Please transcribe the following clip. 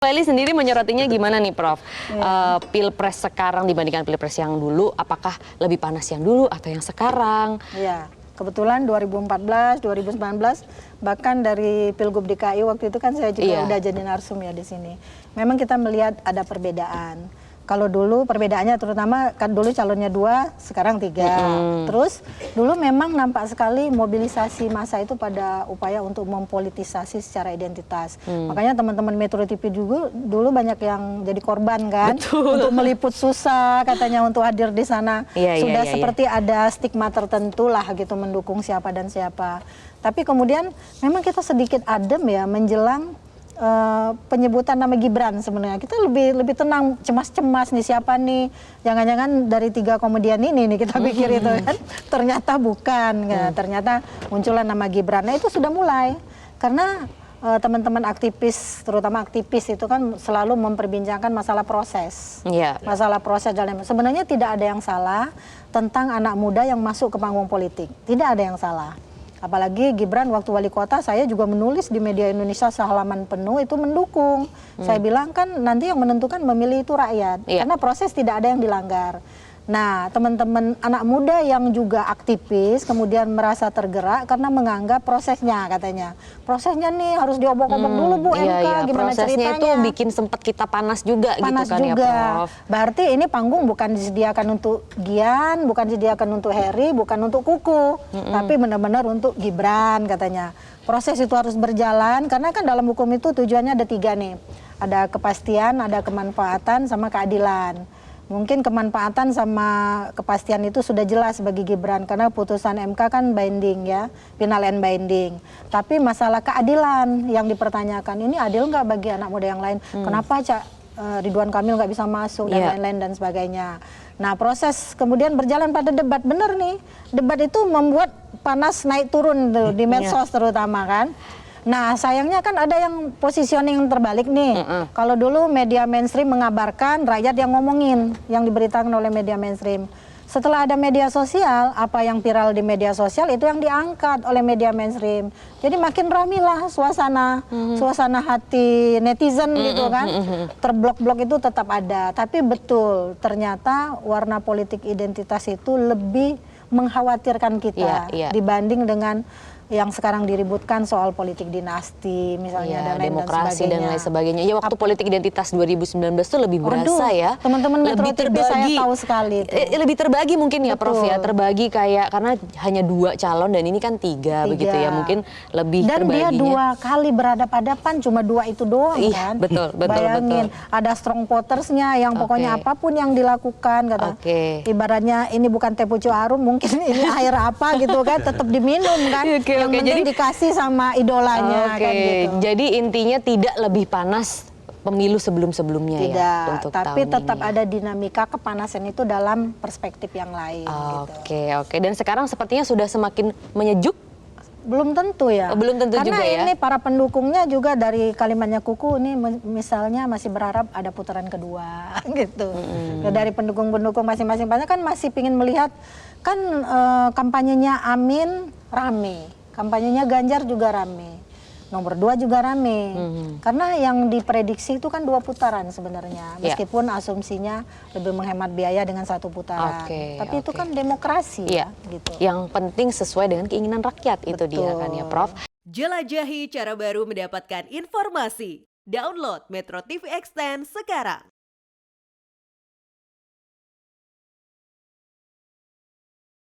Eli sendiri menyorotinya gimana nih, Prof? Pilpres sekarang dibandingkan pilpres yang dulu, apakah lebih panas yang dulu atau yang sekarang? Ya, kebetulan 2014, 2019, bahkan dari Pilgub DKI waktu itu kan saya juga udah jadi narsum ya di sini. Memang kita melihat ada perbedaan. Kalau dulu perbedaannya terutama kan dulu calonnya 2, sekarang 3. Terus dulu memang nampak sekali mobilisasi massa itu pada upaya untuk mempolitisasi secara identitas. Makanya teman-teman Metro TV juga dulu banyak yang jadi korban kan. Untuk meliput susah katanya untuk hadir di sana. Sudah seperti ada stigma tertentu lah gitu mendukung siapa dan siapa. Tapi kemudian memang kita sedikit adem ya menjelang penyebutan nama Gibran sebenarnya. Kita lebih tenang, cemas-cemas nih siapa nih. Jangan-jangan dari 3 komedian ini nih kita pikir itu kan. Ternyata bukan. Ternyata muncullah nama Gibran. Nah itu sudah mulai. Karena teman-teman aktivis, terutama aktivis itu kan selalu memperbincangkan masalah proses. Masalah proses dalam sebenarnya tidak ada yang salah tentang anak muda yang masuk ke panggung politik. Tidak ada yang salah. Apalagi Gibran waktu wali kota saya juga menulis di media Indonesia sehalaman penuh itu mendukung. Saya bilang kan nanti yang menentukan memilih itu rakyat. Karena proses tidak ada yang dilanggar. Nah teman-teman anak muda yang juga aktivis kemudian merasa tergerak karena menganggap prosesnya katanya. Prosesnya nih harus diobok-obok dulu Bu MK gimana prosesnya ceritanya. itu bikin sempat kita panas juga Panas gitu kan juga. ya Prof. Berarti ini panggung bukan disediakan untuk Gian, bukan disediakan untuk Heri, bukan untuk Kuku. Tapi benar-benar untuk Gibran katanya. Proses itu harus berjalan karena kan dalam hukum itu tujuannya ada 3 nih. Ada kepastian, ada kemanfaatan, sama keadilan. Mungkin kemanfaatan sama kepastian itu sudah jelas bagi Gibran karena putusan MK kan binding ya, final and binding. Tapi masalah keadilan yang dipertanyakan, ini adil nggak bagi anak muda yang lain? Kenapa Ridwan Kamil nggak bisa masuk dan lain-lain dan sebagainya. Nah proses kemudian berjalan pada debat, bener nih. Debat itu membuat panas naik turun tuh, di medsos terutama kan. Nah sayangnya kan ada yang positioning terbalik nih. Kalau dulu media mainstream mengabarkan, rakyat yang ngomongin, yang diberitakan oleh media mainstream. Setelah ada media sosial, apa yang viral di media sosial itu yang diangkat oleh media mainstream. Jadi makin ramilah suasana, suasana hati netizen gitu kan. Terblok-blok itu tetap ada. Tapi betul, ternyata warna politik identitas itu lebih mengkhawatirkan kita dibanding dengan yang sekarang diributkan soal politik dinasti misalnya dan lain demokrasi dan lain sebagainya. Ya waktu politik identitas 2019 itu lebih berasa ya. Teman-teman Metro TV saya tahu sekali itu. Lebih terbagi mungkin ya Prof ya. Terbagi kayak karena hanya 2 calon dan ini kan 3 begitu ya. Mungkin lebih dan terbaginya. Dan dia 2 kali berhadapan cuma 2 itu doang kan. Betul. Bayangin ada strong votersnya yang pokoknya apapun yang dilakukan kata. Ibaratnya ini bukan teh pucuk harum mungkin ini air apa gitu kan tetap diminum kan. Yang penting dikasih sama idolanya kan gitu. Jadi intinya tidak lebih panas pemilu sebelum-sebelumnya ya untuk tapi tahun tetap ini. ada dinamika kepanasan itu dalam perspektif yang lain. Oke. Dan sekarang sepertinya sudah semakin menyejuk. Belum tentu ya. Belum tentu karena juga ya. Karena ini para pendukungnya juga dari kalimatnya Kuku ini misalnya masih berharap ada putaran kedua gitu. Dari pendukung-pendukung masing-masing kan masih ingin melihat kan kampanyenya Amin rame. Kampanyenya Ganjar juga rame, nomor 2 juga rame, karena yang diprediksi itu kan 2 putaran sebenarnya, meskipun asumsinya lebih menghemat biaya dengan 1 putaran, tapi itu kan demokrasi ya, gitu. Yang penting sesuai dengan keinginan rakyat. Itu dia kan ya Prof. Jelajahi cara baru mendapatkan informasi, download Metro TV Extend sekarang.